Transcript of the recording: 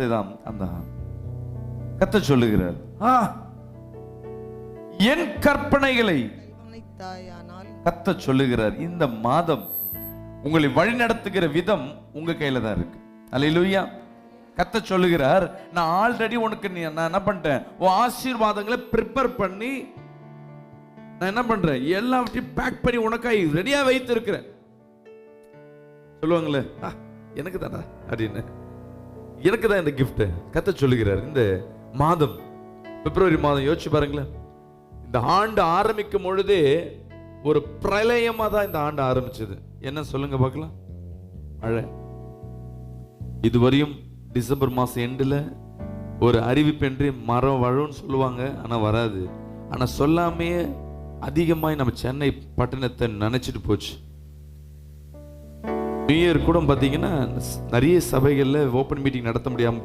அந்த கர்த்தர் சொல்லுகிறார், என் கற்பனைகளை கர்த்தர் சொல்லுகிறார். இந்த மாதம் உங்களை வழி நடத்துகிற விதம் உங்க கையில தான் இருக்கு. அல்லேலூயா. கர்த்தர் சொல்லுகிறார், நான் ஆல்ரெடி உனக்கு நான் என்ன பண்ணிட்டேன், உன் ஆசீர்வாதங்களை ப்ரிப்பேர் பண்ணி நான் என்ன பண்றேன், எல்லாவற்றையும் பேக் பண்ணி உனக்காய் ரெடியா வைத்து இருக்கிறேன். சொல்லுவாங்களே, எனக்கு தானே அப்படின்னு, எனக்கு தான் இந்த கிஃப்ட். கர்த்தர் சொல்லுகிறார், இந்த மாதம் பிப்ரவரி மாதம் யோசிச்சு பாருங்களேன். இந்த ஆண்டு ஆரம்பிக்கும் பொழுதே ஒரு பிரளயமா தான் இந்த ஆண்டு ஆரம்பிச்சது. என்ன சொல்லுங்க பார்க்கலாம்? மழை. இதுவரையும் டிசம்பர் மாசம் எண்டில் ஒரு அறிவிப்பென்று மரம் வழுன்னு சொல்லுவாங்க, ஆனா வராது. ஆனா சொல்லாமே அதிகமாய் நம்ம சென்னை பட்டணத்தை நினைச்சிட்டு போச்சு. நியூ இயர் கூட பாத்தீங்கன்னா நிறைய சபைகள்ல ஓப்பன் மீட்டிங் நடத்த முடியாம போயிடுச்சு.